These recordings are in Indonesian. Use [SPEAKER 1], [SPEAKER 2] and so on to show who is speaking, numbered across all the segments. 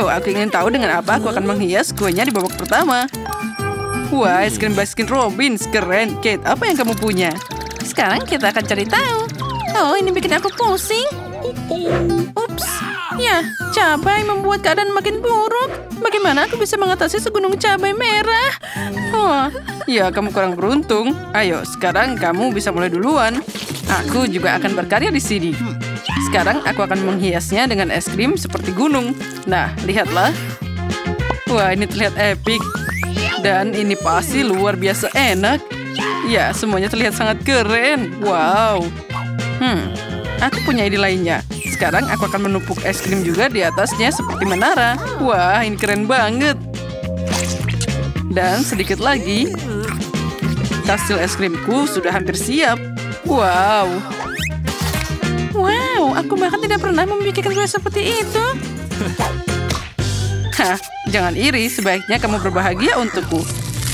[SPEAKER 1] Oh, aku ingin tahu dengan apa aku akan menghias kuenya di babak pertama. Wah, es krim Baskin Robbins. Keren. Kate, apa yang kamu punya?
[SPEAKER 2] Sekarang kita akan cari tahu. Oh, ini bikin aku pusing. Ups. Ya, cabai membuat keadaan makin buruk. Bagaimana aku bisa mengatasi segunung cabai merah?
[SPEAKER 1] Oh, ya kamu kurang beruntung. Ayo, sekarang kamu bisa mulai duluan. Aku juga akan berkarya di sini. Sekarang aku akan menghiasnya dengan es krim seperti gunung. Nah, lihatlah. Wah, ini terlihat epic. Dan ini pasti luar biasa enak. Ya, semuanya terlihat sangat keren. Wow. Aku punya ide lainnya. Sekarang aku akan menumpuk es krim juga di atasnya seperti menara. Wah, ini keren banget. Dan sedikit lagi. Kastil es krimku sudah hampir siap. Wow.
[SPEAKER 2] Wow, aku bahkan tidak pernah memikirkan kue seperti itu.
[SPEAKER 1] Hah, jangan iri. Sebaiknya kamu berbahagia untukku.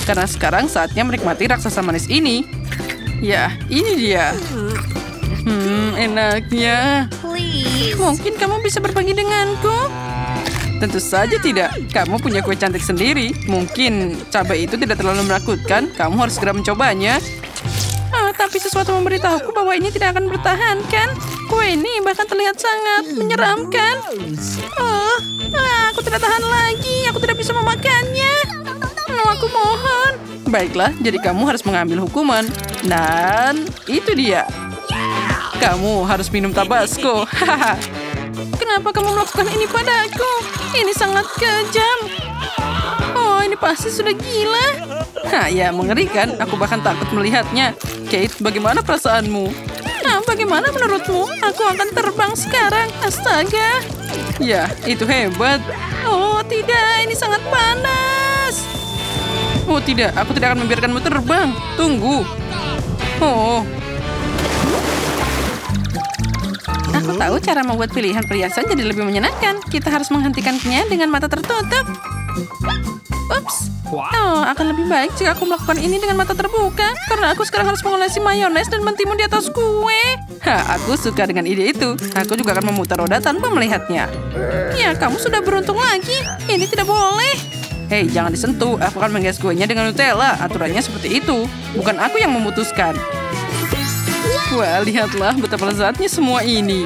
[SPEAKER 1] Karena sekarang saatnya menikmati raksasa manis ini. Ya, ini dia. Enaknya.
[SPEAKER 2] Mungkin kamu bisa berbagi denganku.
[SPEAKER 1] Tentu saja tidak. Kamu punya kue cantik sendiri. Mungkin cabai itu tidak terlalu menakutkan. Kamu harus segera mencobanya.
[SPEAKER 2] Oh, tapi sesuatu memberitahuku bahwa ini tidak akan bertahan, kan? Kue ini bahkan terlihat sangat menyeramkan. Aku tidak tahan lagi. Aku tidak bisa memakannya. Aku mohon.
[SPEAKER 1] Baiklah, jadi kamu harus mengambil hukuman. Dan itu dia. Kamu harus minum Tabasco.
[SPEAKER 2] Kenapa kamu melakukan ini padaku? Ini sangat kejam. Oh, ini pasti sudah gila.
[SPEAKER 1] Ya, mengerikan. Aku bahkan takut melihatnya. Kate, bagaimana perasaanmu?
[SPEAKER 2] Nah, bagaimana menurutmu? Aku akan terbang sekarang. Astaga.
[SPEAKER 1] Ya, itu hebat.
[SPEAKER 2] Oh, tidak. Ini sangat panas.
[SPEAKER 1] Oh, tidak. Aku tidak akan membiarkanmu terbang. Tunggu. Oh.
[SPEAKER 2] Aku tahu cara membuat pilihan perhiasan jadi lebih menyenangkan. Kita harus menghentikannya dengan mata tertutup. Ups. Oh, akan lebih baik jika aku melakukan ini dengan mata terbuka. Karena aku sekarang harus mengolesi mayones dan mentimun di atas kue.
[SPEAKER 1] Aku suka dengan ide itu. Aku juga akan memutar roda tanpa melihatnya.
[SPEAKER 2] Ya, kamu sudah beruntung lagi. Ini tidak boleh.
[SPEAKER 1] Hei, jangan disentuh. Aku akan menghias kuenya dengan Nutella. Aturannya seperti itu. Bukan aku yang memutuskan. Wah, lihatlah betapa lezatnya semua ini.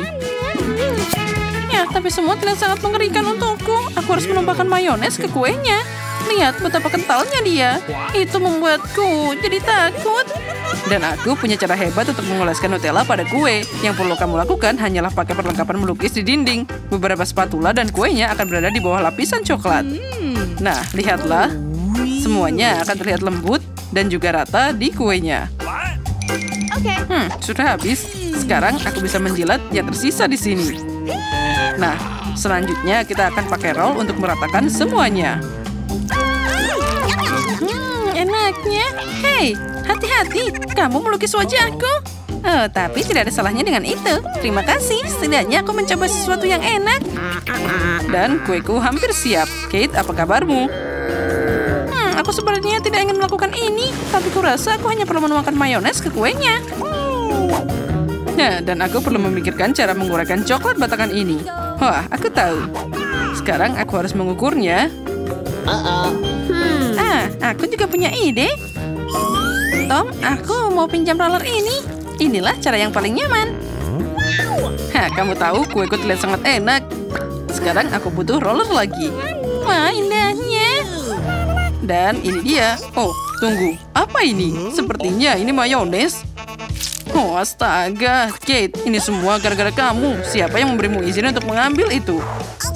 [SPEAKER 2] Ya, tapi semua terlihat sangat mengerikan untukku. Aku harus menumpahkan mayones ke kuenya. Lihat betapa kentalnya dia. Itu membuatku jadi takut.
[SPEAKER 1] Dan aku punya cara hebat untuk mengoleskan Nutella pada kue. Yang perlu kamu lakukan hanyalah pakai perlengkapan melukis di dinding. Beberapa spatula dan kuenya akan berada di bawah lapisan coklat. Nah, lihatlah. Semuanya akan terlihat lembut dan juga rata di kuenya. Sudah habis. Sekarang aku bisa menjilat yang tersisa di sini. Nah, selanjutnya kita akan pakai roll untuk meratakan semuanya.
[SPEAKER 2] Enaknya. Hei, hati-hati. Kamu melukis wajahku. Oh, tapi tidak ada salahnya dengan itu. Terima kasih. Setidaknya aku mencoba sesuatu yang enak.
[SPEAKER 1] Dan kueku hampir siap. Kate, apa kabarmu?
[SPEAKER 2] Aku sebenarnya tidak ingin melakukan ini, tapi kurasa aku hanya perlu menuangkan mayones ke kuenya.
[SPEAKER 1] Nah, dan aku perlu memikirkan cara menguraikan coklat batakan ini. Wah, aku tahu. Sekarang aku harus mengukurnya.
[SPEAKER 2] Aku juga punya ide. Tom, aku mau pinjam roller ini. Inilah cara yang paling nyaman.
[SPEAKER 1] Kamu tahu kueku terlihat sangat enak. Sekarang aku butuh roller lagi.
[SPEAKER 2] Wah, indahnya.
[SPEAKER 1] Dan ini dia. Oh, tunggu. Apa ini? Sepertinya ini mayones. Oh, astaga. Kate, ini semua gara-gara kamu. Siapa yang memberimu izin untuk mengambil itu?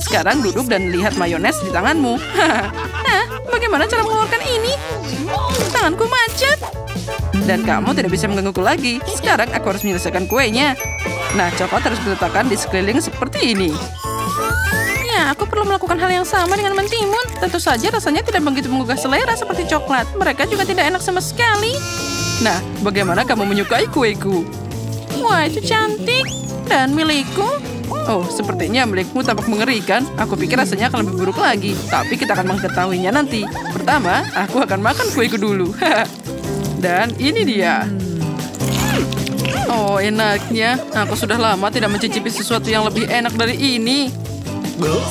[SPEAKER 1] Sekarang duduk dan lihat mayones di tanganmu.
[SPEAKER 2] Bagaimana cara mengeluarkan ini? Tanganku macet.
[SPEAKER 1] Dan kamu tidak bisa menggangguku lagi. Sekarang aku harus menyelesaikan kuenya. Nah, coklat harus diletakkan di sekeliling seperti ini.
[SPEAKER 2] Ya, aku perlu melakukan hal yang sama dengan mentimun. Tentu saja rasanya tidak begitu menggugah selera seperti coklat. Mereka juga tidak enak sama sekali.
[SPEAKER 1] Nah, bagaimana kamu menyukai kueku?
[SPEAKER 2] Wah, itu cantik. Dan milikku?
[SPEAKER 1] Oh, sepertinya milikmu tampak mengerikan. Aku pikir rasanya akan lebih buruk lagi. Tapi kita akan mengetahuinya nanti. Pertama, aku akan makan kueku dulu. Dan ini dia. Oh, enaknya. Aku sudah lama tidak mencicipi sesuatu yang lebih enak dari ini.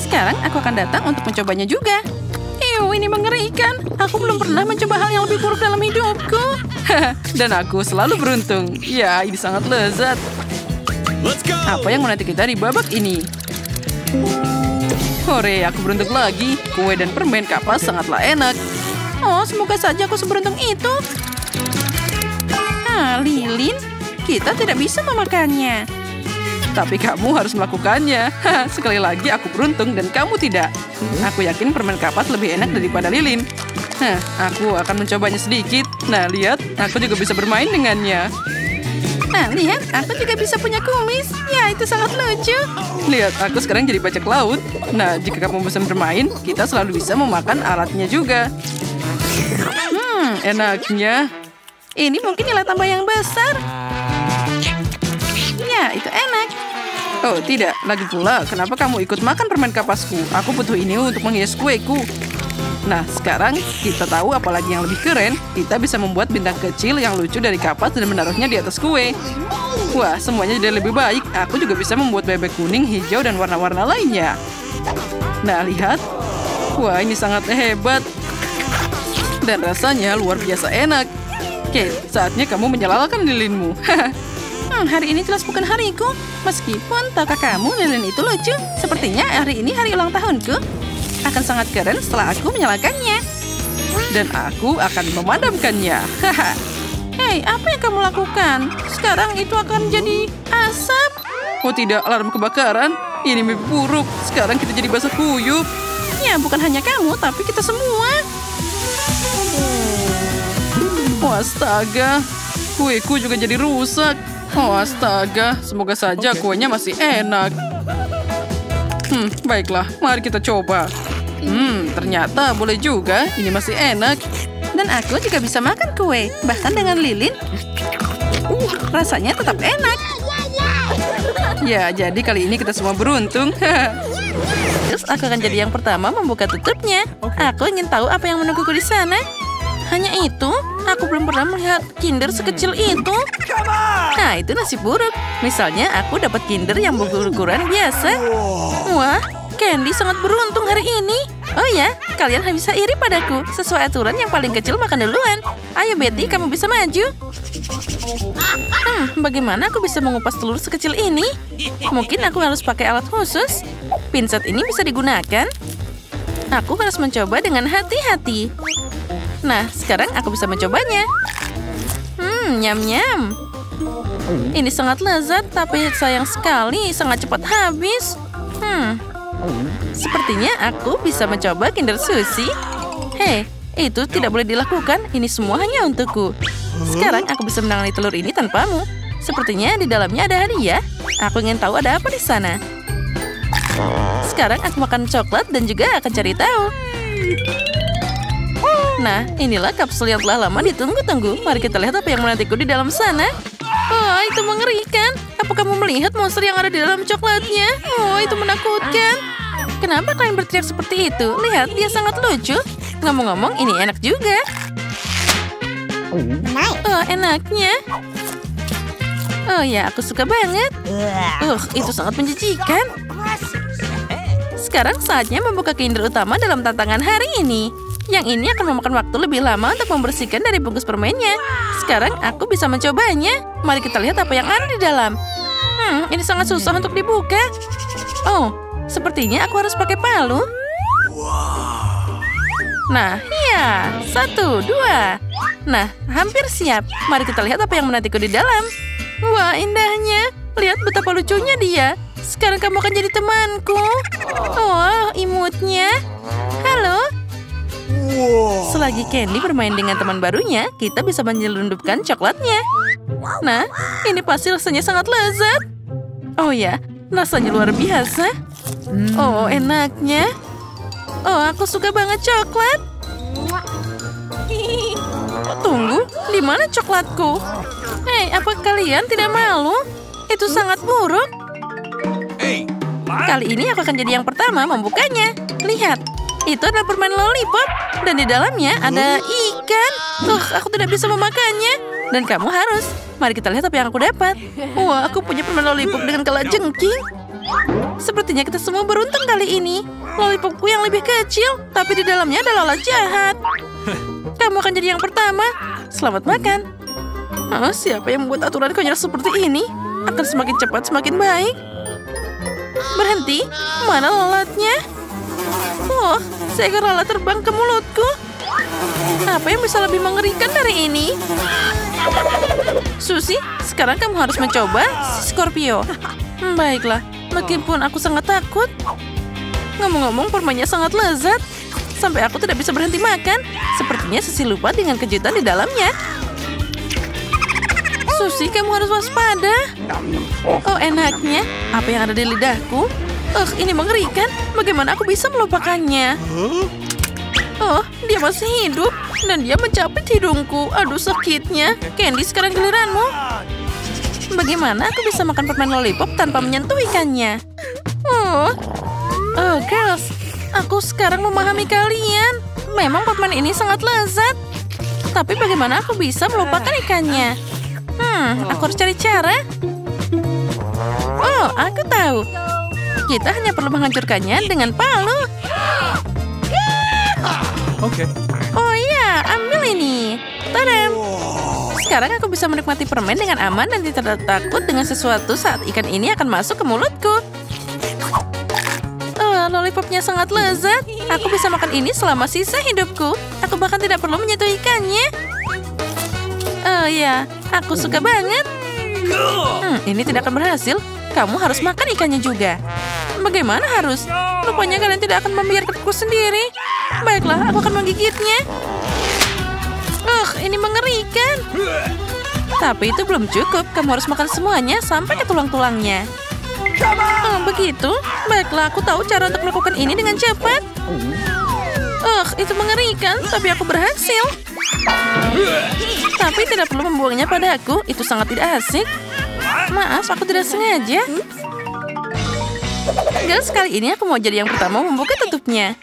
[SPEAKER 2] Sekarang aku akan datang untuk mencobanya juga. Ini mengerikan. Aku belum pernah mencoba hal yang lebih buruk dalam hidupku.
[SPEAKER 1] Dan aku selalu beruntung. Ya, ini sangat lezat. Apa yang menanti kita di babak ini? Hore, aku beruntung lagi. Kue dan permen kapas sangatlah enak.
[SPEAKER 2] Oh, semoga saja aku seberuntung itu. Lilin, kita tidak bisa memakannya.
[SPEAKER 1] Tapi kamu harus melakukannya. Sekali lagi aku beruntung dan kamu tidak. Aku yakin permen kapas lebih enak daripada lilin. Aku akan mencobanya sedikit. Nah, lihat, aku juga bisa bermain dengannya.
[SPEAKER 2] Nah, lihat, aku juga bisa punya kumis. Ya, itu sangat lucu.
[SPEAKER 1] Lihat, aku sekarang jadi bajak laut. Nah, jika kamu bisa bermain, kita selalu bisa memakan alatnya juga. Enaknya.
[SPEAKER 2] Ini mungkin nilai tambah yang besar. Ya, itu enak.
[SPEAKER 1] Oh, tidak. Lagi pula, kenapa kamu ikut makan permen kapasku? Aku butuh ini untuk menghias kueku. Nah, sekarang kita tahu apalagi yang lebih keren. Kita bisa membuat bintang kecil yang lucu dari kapas dan menaruhnya di atas kue. Wah, semuanya jadi lebih baik. Aku juga bisa membuat bebek kuning, hijau, dan warna-warna lainnya. Nah, lihat. Wah, ini sangat hebat. Dan rasanya luar biasa enak. Oke, saatnya kamu menyalakan lilinmu.
[SPEAKER 2] Hari ini jelas bukan hariku. Meskipun tahukah kamu lilin itu lucu? Sepertinya hari ini hari ulang tahunku. Akan sangat keren setelah aku menyalakannya.
[SPEAKER 1] Dan aku akan memadamkannya.
[SPEAKER 2] Hei, apa yang kamu lakukan? Sekarang itu akan jadi asap.
[SPEAKER 1] Oh tidak, alarm kebakaran. Ini mimpi buruk. Sekarang kita jadi basah kuyup.
[SPEAKER 2] Ya, bukan hanya kamu, tapi kita semua.
[SPEAKER 1] Oh, astaga. Kueku juga jadi rusak. Oh, astaga. Semoga saja kuenya masih enak. Baiklah. Mari kita coba. Ternyata boleh juga. Ini masih enak.
[SPEAKER 2] Dan aku juga bisa makan kue. Bahkan dengan lilin. Rasanya tetap enak.
[SPEAKER 1] Ya, jadi kali ini kita semua beruntung.
[SPEAKER 2] Terus aku akan jadi yang pertama membuka tutupnya. Aku ingin tahu apa yang menungguku di sana. Hanya itu, aku belum pernah melihat Kinder sekecil itu. Nah, itu nasib buruk. Misalnya, aku dapat Kinder yang berukuran biasa. Wah, Candy sangat beruntung hari ini. Oh ya, kalian bisa iri padaku. Sesuai aturan yang paling kecil makan duluan. Ayo Betty, kamu bisa maju. Bagaimana aku bisa mengupas telur sekecil ini? Mungkin aku harus pakai alat khusus. Pinset ini bisa digunakan. Aku harus mencoba dengan hati-hati. Nah, sekarang aku bisa mencobanya. Nyam-nyam. Ini sangat lezat, tapi sayang sekali sangat cepat habis. Sepertinya aku bisa mencoba Kinder Sushi. Hei, itu tidak boleh dilakukan. Ini semua hanya untukku. Sekarang aku bisa menangani telur ini tanpamu. Sepertinya di dalamnya ada hadiah. Aku ingin tahu ada apa di sana. Sekarang aku makan coklat dan juga akan cari tahu. Nah, inilah kapsul yang telah lama ditunggu-tunggu. Mari kita lihat apa yang menantiku di dalam sana. Oh, itu mengerikan. Apa kamu melihat monster yang ada di dalam coklatnya? Oh, itu menakutkan. Kenapa kalian berteriak seperti itu? Lihat, dia sangat lucu. Ngomong-ngomong, ini enak juga. Oh, enaknya. Oh ya, aku suka banget. Itu sangat menjijikan. Sekarang saatnya membuka Kinder utama dalam tantangan hari ini. Yang ini akan memakan waktu lebih lama untuk membersihkan dari bungkus permennya. Sekarang aku bisa mencobanya. Mari kita lihat apa yang ada di dalam. Ini sangat susah untuk dibuka. Oh, sepertinya aku harus pakai palu. Nah, ya. 1, 2. Nah, hampir siap. Mari kita lihat apa yang menantiku di dalam. Wah, indahnya. Lihat betapa lucunya dia. Sekarang kamu akan jadi temanku. Oh, imutnya. Halo. Selagi Candy bermain dengan teman barunya, kita bisa menyelundupkan coklatnya. Nah, ini pasti rasanya sangat lezat. Oh ya, rasanya luar biasa. Oh, enaknya. Oh, aku suka banget coklat. Tunggu, di mana coklatku? Hei, apa kalian tidak malu? Itu sangat buruk. Kali ini aku akan jadi yang pertama membukanya. Lihat. Itu adalah permen lollipop. Dan di dalamnya ada ikan. Aku tidak bisa memakannya. Dan kamu harus. Mari kita lihat apa yang aku dapat. Wah, aku punya permen lollipop dengan kalajengking. Sepertinya kita semua beruntung kali ini. Lollipopku yang lebih kecil, tapi di dalamnya ada lalat jahat. Kamu akan jadi yang pertama. Selamat makan. Oh, siapa yang membuat aturan konyol seperti ini? Akan semakin cepat semakin baik. Berhenti. Mana lalatnya? Oh, seekor lalat terbang ke mulutku. Apa yang bisa lebih mengerikan dari ini? Susie, sekarang kamu harus mencoba si Scorpio. Baiklah, meskipun aku sangat takut. Ngomong-ngomong, permennya sangat lezat. Sampai aku tidak bisa berhenti makan. Sepertinya Susie lupa dengan kejutan di dalamnya. Susie, kamu harus waspada. Oh, enaknya. Apa yang ada di lidahku? Ini mengerikan. Bagaimana aku bisa melupakannya? Oh, dia masih hidup. Dan dia mencapit hidungku. Aduh, sakitnya. Candy, sekarang giliranmu. Bagaimana aku bisa makan permen lollipop tanpa menyentuh ikannya? Oh, girls. Aku sekarang memahami kalian. Memang permen ini sangat lezat. Tapi bagaimana aku bisa melupakan ikannya? Aku harus cari cara. Oh, aku tahu. Kita hanya perlu menghancurkannya dengan palu.
[SPEAKER 3] Oke.
[SPEAKER 2] Oh iya, ambil ini. Tadam. Sekarang aku bisa menikmati permen dengan aman dan tidak takut dengan sesuatu saat ikan ini akan masuk ke mulutku. Lollipopnya sangat lezat. Aku bisa makan ini selama sisa hidupku. Aku bahkan tidak perlu menyentuh ikannya. Oh ya, aku suka banget. Ini tidak akan berhasil. Kamu harus makan ikannya juga. Bagaimana harus? Rupanya kalian tidak akan membiarkanku sendiri. Baiklah, aku akan menggigitnya. Ini mengerikan. Tapi itu belum cukup. Kamu harus makan semuanya sampai ke tulang-tulangnya. Begitu? Baiklah, aku tahu cara untuk melakukan ini dengan cepat. Itu mengerikan, tapi aku berhasil. Tapi tidak perlu membuangnya padaku. Itu sangat tidak asik. Maaf, aku tidak sengaja. Guys, kali ini aku mau jadi yang pertama membuka tutupnya.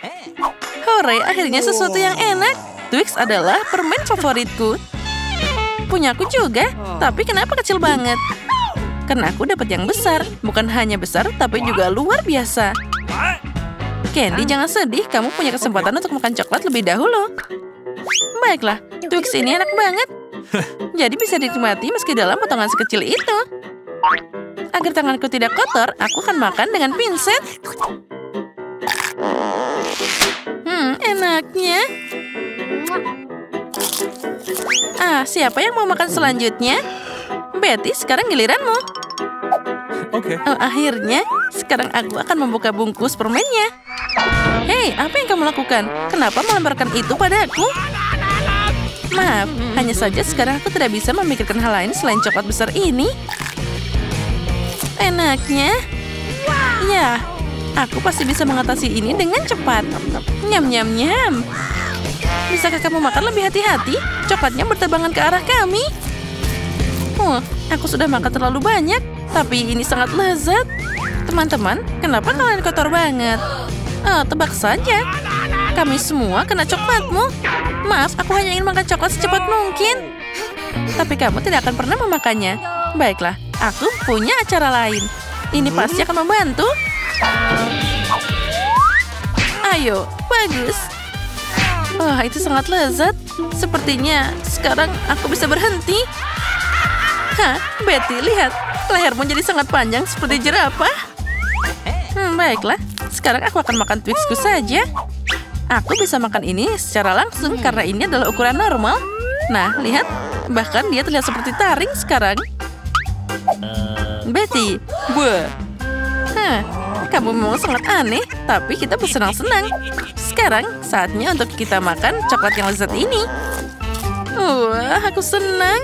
[SPEAKER 2] Hore, akhirnya sesuatu yang enak. Twix adalah permen favoritku. Punyaku juga, tapi kenapa kecil banget? Karena aku dapat yang besar. Bukan hanya besar, tapi juga luar biasa. Candy, jangan sedih. Kamu punya kesempatan untuk makan coklat lebih dahulu. Baiklah, Twix ini enak banget. Jadi bisa dinikmati meski dalam potongan sekecil itu. Agar tanganku tidak kotor, aku akan makan dengan pinset. Enaknya. Siapa yang mau makan selanjutnya? Betty, sekarang giliranmu.
[SPEAKER 3] Oke.
[SPEAKER 2] Akhirnya, sekarang aku akan membuka bungkus permennya. Hei, apa yang kamu lakukan? Kenapa melemparkan itu padaku? Maaf, hanya saja sekarang aku tidak bisa memikirkan hal lain selain coklat besar ini. Enaknya. Ya, aku pasti bisa mengatasi ini dengan cepat. Nyam, nyam, nyam. Bisakah kamu makan lebih hati-hati? Coklatnya berterbangan ke arah kami. Aku sudah makan terlalu banyak, tapi ini sangat lezat. Teman-teman, kenapa kalian kotor banget? Tebak saja. Kami semua kena coklatmu. Maaf, aku hanya ingin makan coklat secepat mungkin. Tapi kamu tidak akan pernah memakannya. Baiklah, aku punya acara lain. Ini pasti akan membantu. Ayo, bagus. Itu sangat lezat. Sepertinya sekarang aku bisa berhenti. Betty, lihat. Lehermu jadi sangat panjang seperti jerapah. Baiklah, sekarang aku akan makan Twixku saja. Aku bisa makan ini secara langsung karena ini adalah ukuran normal. Nah, lihat. Bahkan dia terlihat seperti taring sekarang. Betty, kamu memang sangat aneh, tapi kita bersenang-senang. Sekarang saatnya untuk kita makan coklat yang lezat ini. Aku senang.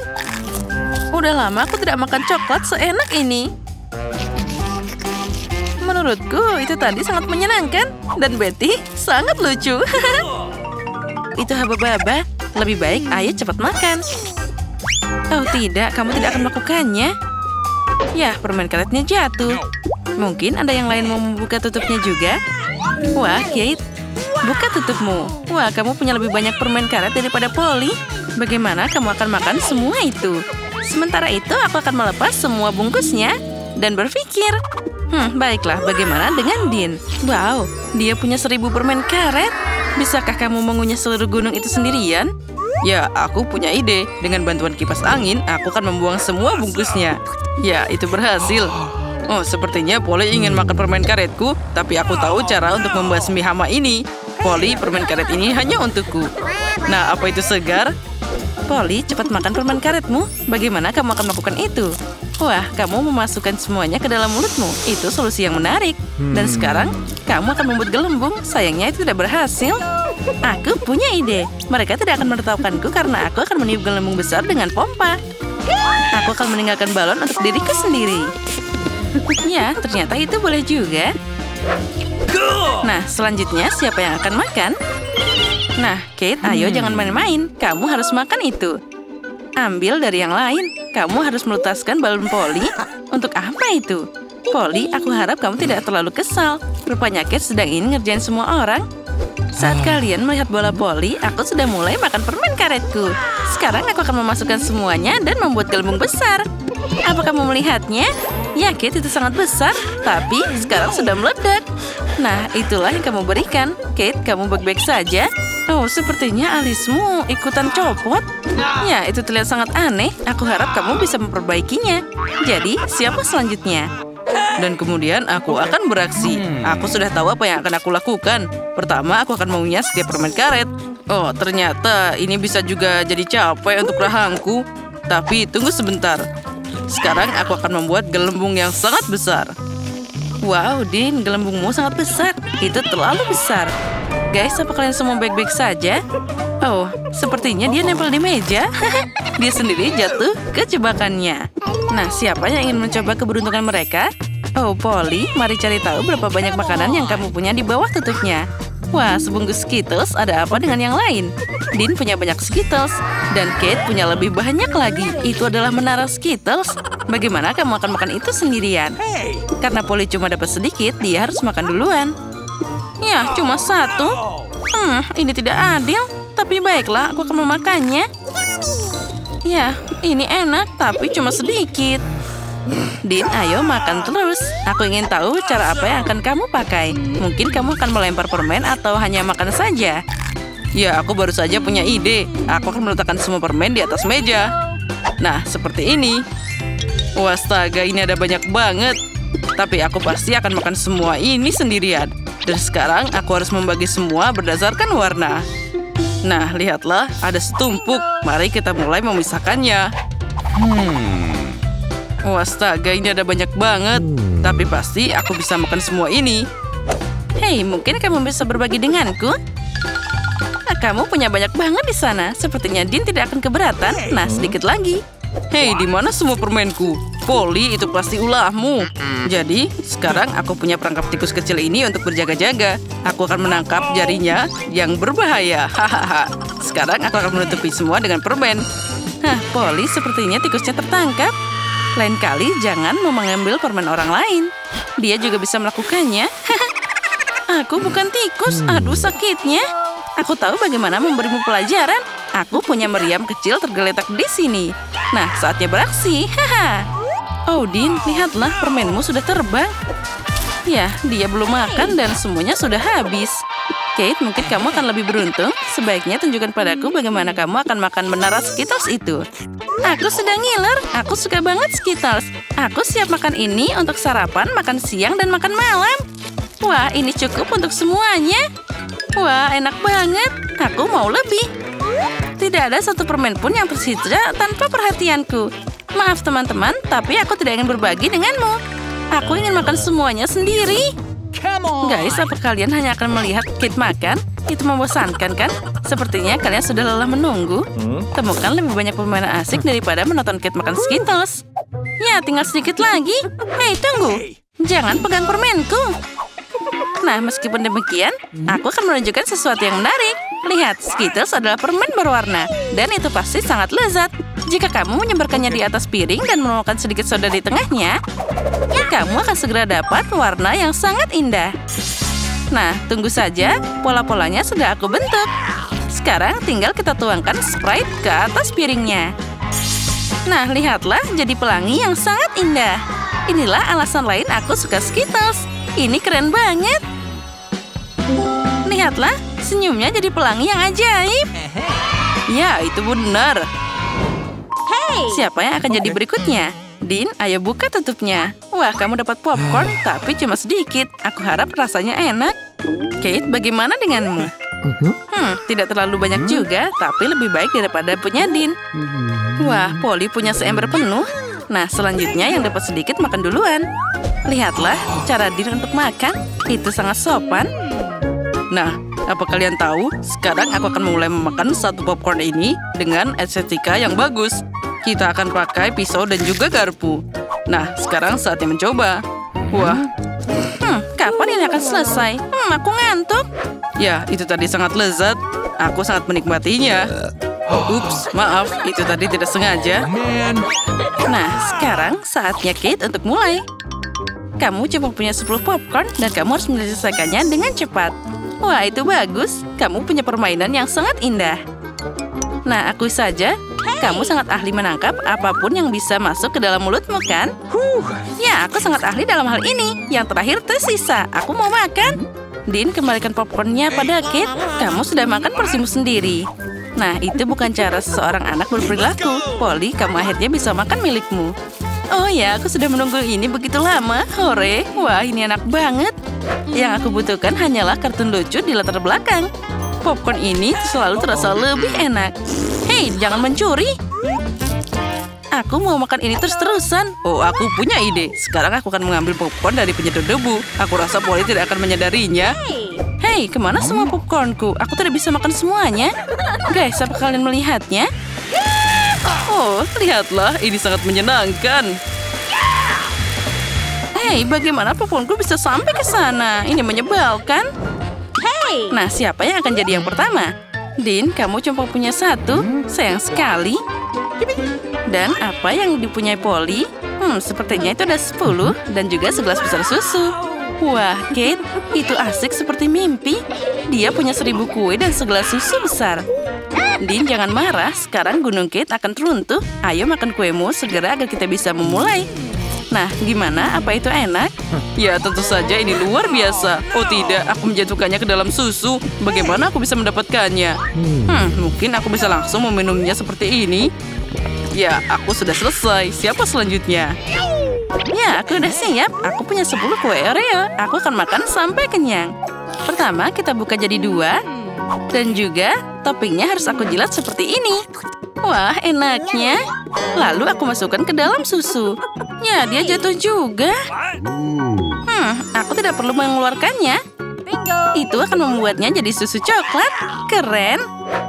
[SPEAKER 2] Udah lama aku tidak makan coklat seenak ini. Menurutku itu tadi sangat menyenangkan. Dan Betty sangat lucu. Itu haba-haba. Lebih baik ayo cepat makan. Oh tidak, kamu tidak akan melakukannya. Ya, permen karetnya jatuh. Mungkin ada yang lain mau membuka tutupnya juga. Wah, Kate, buka tutupmu. Wah, kamu punya lebih banyak permen karet daripada Polly. Bagaimana kamu akan makan semua itu? Sementara itu, aku akan melepas semua bungkusnya dan berpikir, Baiklah, bagaimana dengan Dean? Wow, dia punya 1000 permen karet. Bisakah kamu mengunyah seluruh gunung itu sendirian?
[SPEAKER 1] Ya, aku punya ide. Dengan bantuan kipas angin, aku akan membuang semua bungkusnya. Ya, itu berhasil. Oh, sepertinya Polly ingin makan permen karetku, tapi aku tahu cara untuk membasmi hama ini. Polly, permen karet ini hanya untukku. Nah, apa itu segar?
[SPEAKER 2] Polly, cepat makan permen karetmu. Bagaimana kamu akan melakukan itu? Wah, kamu memasukkan semuanya ke dalam mulutmu. Itu solusi yang menarik. Dan sekarang, kamu akan membuat gelembung. Sayangnya itu tidak berhasil. Aku punya ide. Mereka tidak akan menertawakanku karena aku akan meniup gelembung besar dengan pompa. Aku akan meninggalkan balon untuk diriku sendiri. Ya, ternyata itu boleh juga. Nah, selanjutnya siapa yang akan makan? Nah, Kate, ayo jangan main-main. Kamu harus makan itu. Ambil dari yang lain. Kamu harus melutaskan balon Polly. Untuk apa itu? Polly, aku harap kamu tidak terlalu kesal. Rupanya Kate sedang ingin ngerjain semua orang. Saat kalian melihat bola Polly, aku sudah mulai makan permen karetku. Sekarang aku akan memasukkan semuanya dan membuat gelembung besar. Apa kamu melihatnya? Ya, Kate, itu sangat besar. Tapi sekarang sudah meledak. Nah, itulah yang kamu berikan. Kate, kamu baik-baik saja? Oh, sepertinya alismu ikutan copot. Ya, itu terlihat sangat aneh. Aku harap kamu bisa memperbaikinya. Jadi, siapa selanjutnya?
[SPEAKER 1] Dan kemudian aku akan beraksi. Aku sudah tahu apa yang akan aku lakukan. Pertama, aku akan mengunyah setiap permen karet. Oh, ternyata ini bisa juga jadi capek untuk rahangku. Tapi tunggu sebentar. Sekarang aku akan membuat gelembung yang sangat besar.
[SPEAKER 2] Wow, Dean, gelembungmu sangat besar. Itu terlalu besar. Guys, apa kalian semua baik-baik saja? Oh, sepertinya dia nempel di meja. Dia sendiri jatuh ke jebakannya. Nah, siapa yang ingin mencoba keberuntungan mereka? Oh, Polly, mari cari tahu berapa banyak makanan yang kamu punya di bawah tutupnya. Wah, sebungkus Skittles, ada apa dengan yang lain? Dean punya banyak Skittles, dan Kate punya lebih banyak lagi. Itu adalah menara Skittles. Bagaimana kamu akan makan itu sendirian? Karena Polly cuma dapat sedikit, dia harus makan duluan. Ya, cuma 1. Ini tidak adil. Tapi baiklah, aku akan memakannya. Ya, ini enak, tapi cuma sedikit. Dean, ayo makan terus. Aku ingin tahu cara apa yang akan kamu pakai. Mungkin kamu akan melempar permen atau hanya makan saja.
[SPEAKER 1] Ya, aku baru saja punya ide. Aku akan meletakkan semua permen di atas meja. Nah, seperti ini. Wastaga, ini ada banyak banget. Tapi aku pasti akan makan semua ini sendirian. Dan sekarang aku harus membagi semua berdasarkan warna. Nah, lihatlah, ada setumpuk. Mari kita mulai memisahkannya. Wastaga, ini ada banyak banget. Tapi pasti aku bisa makan semua ini.
[SPEAKER 2] Hei, mungkin kamu bisa berbagi denganku? Kamu punya banyak banget di sana. Sepertinya Dean tidak akan keberatan. Nah, sedikit lagi.
[SPEAKER 1] Hei, di mana semua permenku? Polly, itu pasti ulahmu. Jadi, sekarang aku punya perangkap tikus kecil ini untuk berjaga-jaga. Aku akan menangkap jarinya yang berbahaya. Hahaha. Sekarang aku akan menutupi semua dengan permen.
[SPEAKER 2] Polly, sepertinya tikusnya tertangkap. Lain kali jangan mau mengambil permen orang lain. Dia juga bisa melakukannya. Aku bukan tikus. Aduh, sakitnya. Aku tahu bagaimana memberimu pelajaran. Aku punya meriam kecil tergeletak di sini. Nah, saatnya beraksi. Oh, Dean, lihatlah, permenmu sudah terbang. Ya, dia belum makan dan semuanya sudah habis. Kate, mungkin kamu akan lebih beruntung. Sebaiknya tunjukkan padaku bagaimana kamu akan makan menara Skittles itu. Aku sedang ngiler. Aku suka banget Skittles. Aku siap makan ini untuk sarapan, makan siang, dan makan malam. Wah, ini cukup untuk semuanya. Wah, enak banget. Aku mau lebih. Tidak ada satu permen pun yang tersisa tanpa perhatianku. Maaf teman-teman, tapi aku tidak ingin berbagi denganmu. Aku ingin makan semuanya sendiri. Guys, apa kalian hanya akan melihat Kate makan? Itu membosankan kan? Sepertinya kalian sudah lelah menunggu. Temukan lebih banyak permainan asik daripada menonton Kate makan Skittles. Ya, tinggal sedikit lagi. Hei, tunggu. Jangan pegang permenku. Nah, meskipun demikian, aku akan menunjukkan sesuatu yang menarik. Lihat, Skittles adalah permen berwarna. Dan itu pasti sangat lezat. Jika kamu menyebarkannya di atas piring dan menemukan sedikit soda di tengahnya, kamu akan segera dapat warna yang sangat indah. Nah, tunggu saja. Pola-polanya sudah aku bentuk. Sekarang tinggal kita tuangkan Sprite ke atas piringnya. Nah, lihatlah, jadi pelangi yang sangat indah. Inilah alasan lain aku suka Skittles. Ini keren banget. Lihatlah, senyumnya jadi pelangi yang ajaib.
[SPEAKER 1] Ya, itu benar.
[SPEAKER 2] Siapa yang akan jadi berikutnya? Din, ayo buka tutupnya. Wah, kamu dapat popcorn, tapi cuma sedikit. Aku harap rasanya enak. Kate, bagaimana denganmu? Tidak terlalu banyak juga, tapi lebih baik daripada punya Din. Wah, Polly punya seember penuh. Nah, selanjutnya yang dapat sedikit makan duluan. Lihatlah, cara Din untuk makan. Itu sangat sopan.
[SPEAKER 1] Nah, apa kalian tahu? Sekarang aku akan mulai memakan satu popcorn ini dengan estetika yang bagus. Kita akan pakai pisau dan juga garpu. Nah, sekarang saatnya mencoba. Wah,
[SPEAKER 2] Kapan ini akan selesai? Aku ngantuk.
[SPEAKER 1] ya itu tadi sangat lezat. Aku sangat menikmatinya. Ups, maaf, itu tadi tidak sengaja.
[SPEAKER 2] Nah, sekarang saatnya Kate untuk mulai. Kamu cuma punya 10 popcorn dan kamu harus menyelesaikannya dengan cepat. Wah, itu bagus. Kamu punya permainan yang sangat indah. Nah, akui saja, kamu sangat ahli menangkap apapun yang bisa masuk ke dalam mulutmu, kan? Ya, aku sangat ahli dalam hal ini. Yang terakhir tersisa. Aku mau makan. Din, kembalikan popcornnya pada Kate. Kamu sudah makan porsimu sendiri. Nah, itu bukan cara seseorang anak berperilaku. Polly, kamu akhirnya bisa makan milikmu. Oh ya, aku sudah menunggu ini begitu lama. Hore, wah ini enak banget. Yang aku butuhkan hanyalah kartun lucu di latar belakang. Popcorn ini selalu terasa lebih enak. Hei, jangan mencuri. Aku mau makan ini terus-terusan.
[SPEAKER 1] Oh, aku punya ide. Sekarang aku akan mengambil popcorn dari penyedot debu. Aku rasa Polly tidak akan menyadarinya.
[SPEAKER 2] Hei, kemana semua popcornku? Aku tidak bisa makan semuanya. Guys, apa kalian melihatnya?
[SPEAKER 1] Oh, lihatlah, ini sangat menyenangkan.
[SPEAKER 2] Hei, bagaimana popcornku bisa sampai ke sana? Ini menyebalkan. Nah, siapa yang akan jadi yang pertama? Din, kamu cuma punya 1. Sayang sekali. Dan apa yang dipunyai Polly? Sepertinya itu ada 10 dan juga segelas besar susu. Wah, Kate, itu asik seperti mimpi. Dia punya 1000 kue dan segelas susu besar. Din, jangan marah. Sekarang Gunung Kate akan runtuh. Ayo makan kuemu segera agar kita bisa memulai. Nah, gimana? Apa itu enak?
[SPEAKER 1] Ya, tentu saja ini luar biasa. Oh tidak, aku menjatuhkannya ke dalam susu. Bagaimana aku bisa mendapatkannya? Mungkin aku bisa langsung meminumnya seperti ini. Ya, aku sudah selesai. Siapa selanjutnya?
[SPEAKER 2] Ya, aku udah siap. Aku punya 10 kue Oreo. Aku akan makan sampai kenyang. Pertama, kita buka jadi 2. Dan juga, toppingnya harus aku jilat seperti ini. Wah, enaknya. Lalu aku masukkan ke dalam susu. Ya, dia jatuh juga. Aku tidak perlu mengeluarkannya. Itu akan membuatnya jadi susu coklat. Keren.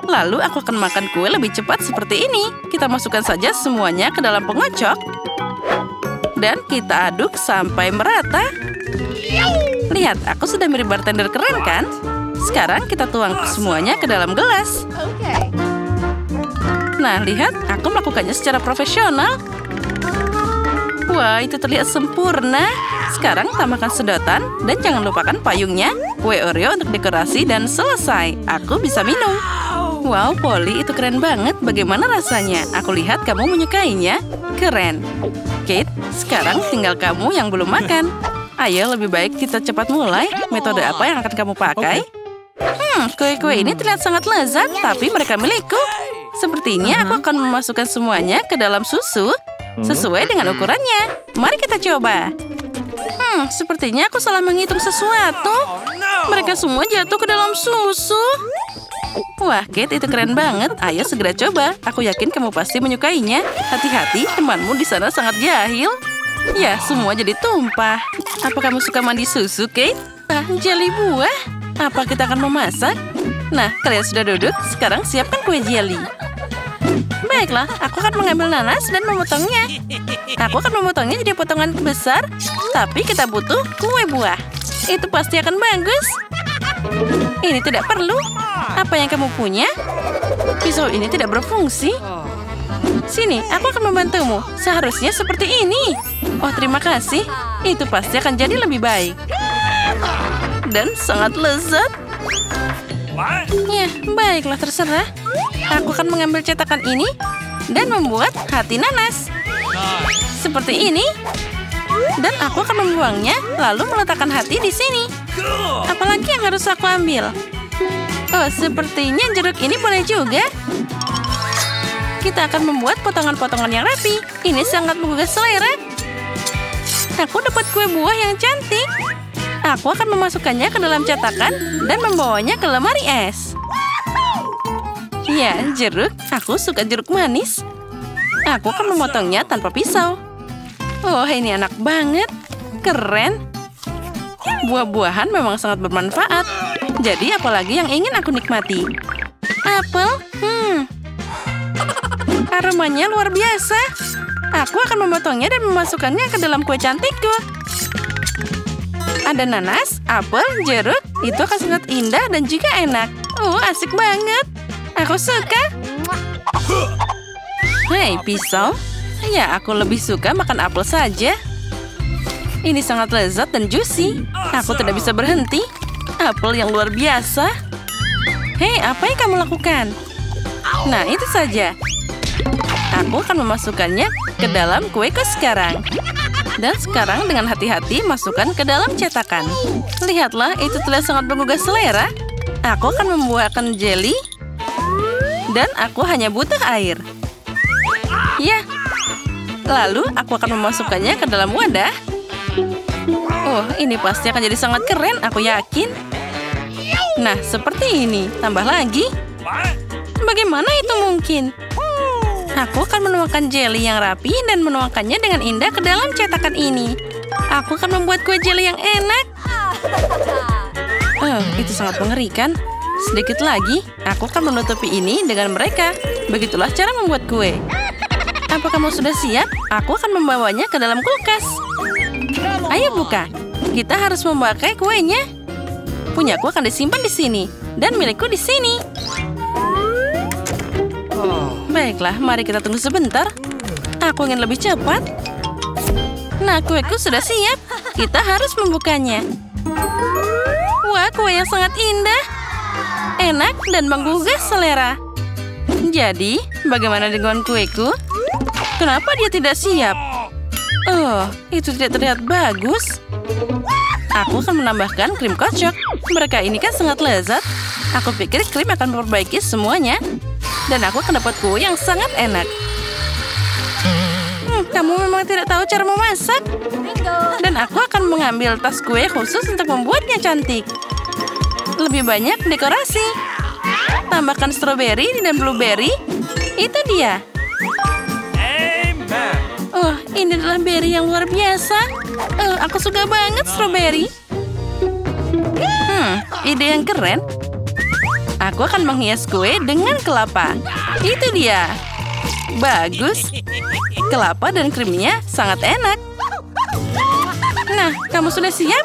[SPEAKER 2] Lalu aku akan makan kue lebih cepat seperti ini. Kita masukkan saja semuanya ke dalam pengocok. Dan kita aduk sampai merata. Lihat, aku sudah mirip bartender keren kan? Sekarang kita tuang semuanya ke dalam gelas. Nah, lihat, aku melakukannya secara profesional. Wah, itu terlihat sempurna. Sekarang tambahkan sedotan dan jangan lupakan payungnya. Kue Oreo untuk dekorasi dan selesai. Aku bisa minum. Wow, Polly, itu keren banget. Bagaimana rasanya? Aku lihat kamu menyukainya. Keren. Kate, sekarang tinggal kamu yang belum makan. Ayo, lebih baik kita cepat mulai. Metode apa yang akan kamu pakai? Kue-kue ini terlihat sangat lezat, tapi mereka milikku. Sepertinya aku akan memasukkan semuanya ke dalam susu sesuai dengan ukurannya. Mari kita coba. Sepertinya aku salah menghitung sesuatu. Mereka semua jatuh ke dalam susu. Wah, Kate, itu keren banget. Ayo segera coba. Aku yakin kamu pasti menyukainya. Hati-hati, temanmu di sana sangat jahil. Ya, semua jadi tumpah. Apa kamu suka mandi susu, Kate? Jeli buah. Apa kita akan memasak? Nah, kalian sudah duduk. Sekarang siapkan kue jelly. Baiklah, aku akan mengambil nanas dan memotongnya. Aku akan memotongnya jadi potongan besar. Tapi kita butuh kue buah. Itu pasti akan bagus. Ini tidak perlu. Apa yang kamu punya? Pisau ini tidak berfungsi. Sini, aku akan membantumu. Seharusnya seperti ini. Oh, terima kasih. Itu pasti akan jadi lebih baik. Dan sangat lezat. Ya, baiklah, terserah. Aku akan mengambil cetakan ini dan membuat hati nanas. Seperti ini. Dan aku akan membuangnya, lalu meletakkan hati di sini. Apalagi yang harus aku ambil? Oh, sepertinya jeruk ini boleh juga. Kita akan membuat potongan-potongan yang rapi. Ini sangat menggugah selera. Aku dapat kue buah yang cantik. Aku akan memasukkannya ke dalam cetakan dan membawanya ke lemari es. Ya, jeruk. Aku suka jeruk manis. Aku akan memotongnya tanpa pisau. Oh, ini enak banget. Keren. Buah-buahan memang sangat bermanfaat. Jadi, apalagi yang ingin aku nikmati? Apel? Aromanya luar biasa. Aku akan memotongnya dan memasukkannya ke dalam kue cantikku. Ada nanas, apel, jeruk. Itu akan sangat indah dan juga enak. Oh, asik banget. Aku suka. Hei, pisau. Ya, aku lebih suka makan apel saja. Ini sangat lezat dan juicy. Aku tidak bisa berhenti. Apel yang luar biasa. Hei, apa yang kamu lakukan? Nah, itu saja. Aku akan memasukkannya ke dalam kueku sekarang. Dan sekarang dengan hati-hati masukkan ke dalam cetakan. Lihatlah, itu terlihat sangat menggugah selera. Aku akan membuatkan jelly. Dan aku hanya butuh air. Ya. Lalu aku akan memasukkannya ke dalam wadah. Oh, ini pasti akan jadi sangat keren, aku yakin. Nah, seperti ini. Tambah lagi. Bagaimana itu mungkin? Aku akan menuangkan jelly yang rapi dan menuangkannya dengan indah ke dalam cetakan ini. Aku akan membuat kue jelly yang enak. Oh, itu sangat mengerikan. Sedikit lagi, aku akan menutupi ini dengan mereka. Begitulah cara membuat kue. Apa kamu sudah siap? Aku akan membawanya ke dalam kulkas. Ayo buka. Kita harus memakai kuenya. Punyaku akan disimpan di sini. Dan milikku di sini. Baiklah, mari kita tunggu sebentar. Aku ingin lebih cepat. Nah, kueku sudah siap. Kita harus membukanya. Wah, kue yang sangat indah. Enak dan menggugah selera. Jadi, bagaimana dengan kueku? Kenapa dia tidak siap? Oh, itu tidak terlihat bagus. Aku akan menambahkan krim kocok. Mereka ini kan sangat lezat. Aku pikir krim akan memperbaiki semuanya. Dan aku akan dapat kue yang sangat enak. Kamu memang tidak tahu cara memasak. Dan aku akan mengambil tas kue khusus untuk membuatnya cantik. Lebih banyak dekorasi. Tambahkan stroberi dan blueberry. Itu dia. Oh, ini adalah berry yang luar biasa. Aku suka banget stroberi. Ide yang keren. Aku akan menghias kue dengan kelapa. Itu dia. Bagus. Kelapa dan krimnya sangat enak. Nah, kamu sudah siap?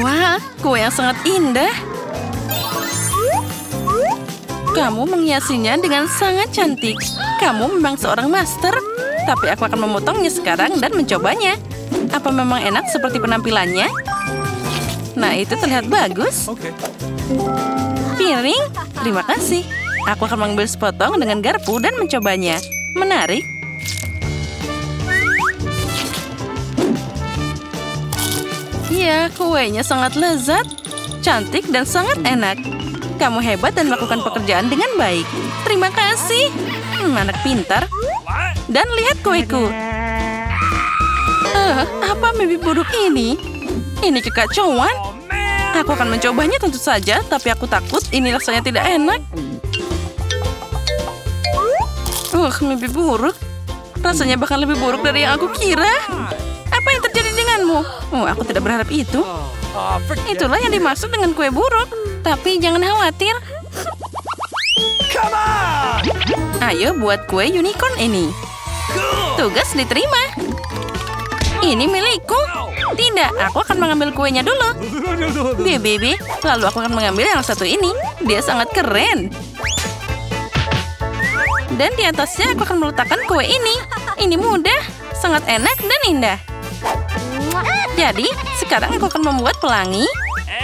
[SPEAKER 2] Wah, kue yang sangat indah. Kamu menghiasinya dengan sangat cantik. Kamu memang seorang master. Tapi aku akan memotongnya sekarang dan mencobanya. Apa memang enak seperti penampilannya? Nah, itu terlihat bagus. Piring, terima kasih. Aku akan mengambil sepotong dengan garpu dan mencobanya. Menarik. Ya, kuenya sangat lezat, cantik dan sangat enak. Kamu hebat dan melakukan pekerjaan dengan baik. Terima kasih. Anak pintar. Dan lihat kueku. Apa mimpi buruk ini? Ini kekacauan. Aku akan mencobanya tentu saja, tapi aku takut ini rasanya tidak enak. Mimpi buruk. Rasanya bahkan lebih buruk dari yang aku kira. Apa yang terjadi denganmu? Aku tidak berharap itu. Itulah yang dimaksud dengan kue buruk. Tapi jangan khawatir. Ayo buat kue unicorn ini. Tugas diterima. Ini milikku. Tidak, aku akan mengambil kuenya dulu. Bibi, lalu aku akan mengambil yang satu ini. Dia sangat keren. Dan di atasnya aku akan meletakkan kue ini. Ini mudah, sangat enak dan indah. Jadi, sekarang aku akan membuat pelangi,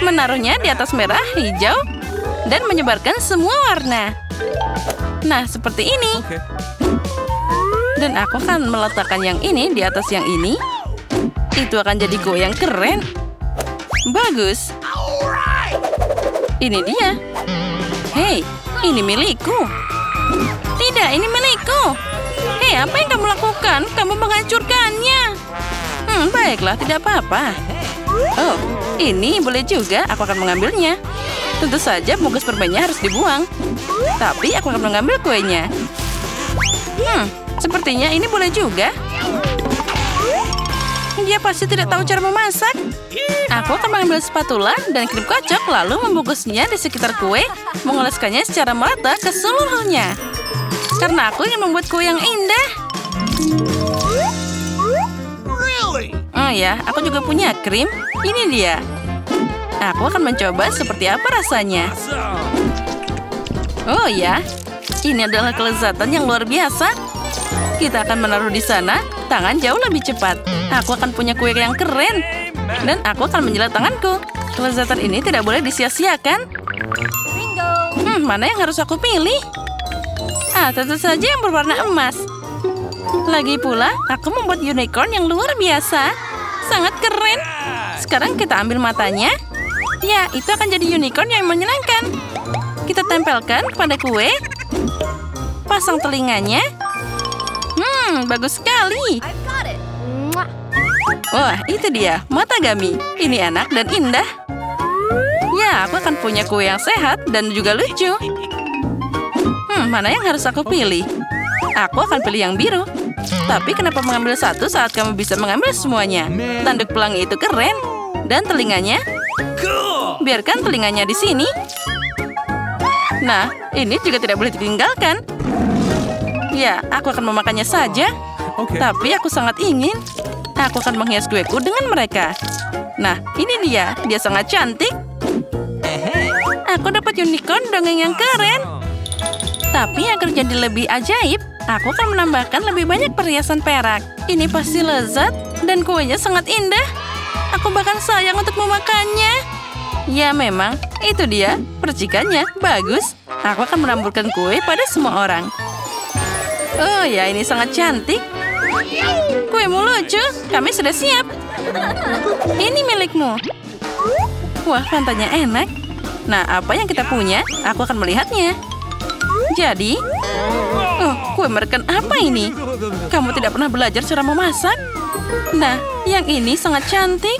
[SPEAKER 2] menaruhnya di atas merah, hijau, dan menyebarkan semua warna. Nah, seperti ini. Dan aku akan meletakkan yang ini di atas yang ini. Itu akan jadi kue yang keren. Bagus. Ini dia. Hei, ini milikku. Tidak, ini milikku. Hei, apa yang kamu lakukan? Kamu menghancurkannya. Baiklah, tidak apa-apa. Oh, ini boleh juga. Aku akan mengambilnya. Tentu saja bungkus permennya harus dibuang. Tapi aku akan mengambil kuenya. Sepertinya ini boleh juga. Dia pasti tidak tahu cara memasak. Aku akan mengambil spatula dan krim kocok lalu membungkusnya di sekitar kue, mengoleskannya secara merata ke seluruhnya. Karena aku ingin membuat kue yang indah. Oh ya, aku juga punya krim. Ini dia. Aku akan mencoba seperti apa rasanya. Oh ya, ini adalah kelezatan yang luar biasa. Kita akan menaruh di sana, tangan jauh lebih cepat. Aku akan punya kue yang keren. Dan aku akan menjilat tanganku. Kelezatan ini tidak boleh disia-siakan. Mana yang harus aku pilih? Tentu saja yang berwarna emas. Lagi pula, aku membuat unicorn yang luar biasa. Sangat keren. Sekarang kita ambil matanya. Ya, itu akan jadi unicorn yang menyenangkan. Kita tempelkan pada kue. Pasang telinganya. Bagus sekali. Wah, itu dia, mata Gami. Ini enak dan indah. Ya, aku akan punya kue yang sehat dan juga lucu. Mana yang harus aku pilih? Aku akan pilih yang biru. Tapi kenapa mengambil satu saat kamu bisa mengambil semuanya? Tanduk pelangi itu keren. Dan telinganya? Biarkan telinganya di sini. Nah, ini juga tidak boleh ditinggalkan. Ya, aku akan memakannya saja. Tapi aku sangat ingin. Aku akan menghias kueku dengan mereka. Nah, ini dia. Dia sangat cantik. Aku dapat unicorn dongeng yang keren. Tapi agar jadi lebih ajaib, aku akan menambahkan lebih banyak perhiasan perak. Ini pasti lezat dan kuenya sangat indah. Aku bahkan sayang untuk memakannya. Ya memang, itu dia. Percikannya bagus. Aku akan meramburkan kue pada semua orang. Oh ya, ini sangat cantik. Kuemu lucu. Kami sudah siap. Ini milikmu. Wah, pantainya enak. Nah, apa yang kita punya? Aku akan melihatnya. Jadi, kue merekan apa ini? Kamu tidak pernah belajar cara memasak? Nah, yang ini sangat cantik.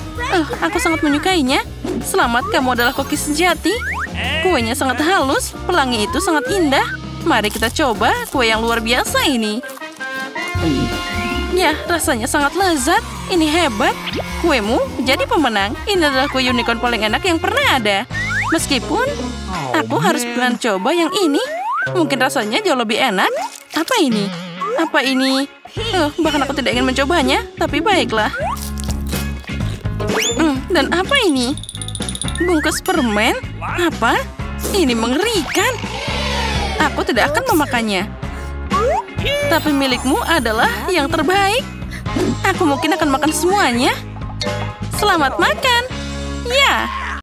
[SPEAKER 2] Aku sangat menyukainya. Selamat, kamu adalah koki sejati. Kuenya sangat halus, pelangi itu sangat indah. Mari kita coba kue yang luar biasa ini. Ya, rasanya sangat lezat. Ini hebat. Kuemu jadi pemenang. Ini adalah kue unicorn paling enak yang pernah ada. Meskipun aku harus mencoba yang ini. Mungkin rasanya jauh lebih enak. Apa ini? Apa ini? Bahkan aku tidak ingin mencobanya. Tapi baiklah. Dan apa ini? Bungkus permen? Apa? Ini mengerikan. Aku tidak akan memakannya. Tapi milikmu adalah yang terbaik. Aku mungkin akan makan semuanya. Selamat makan. Ya.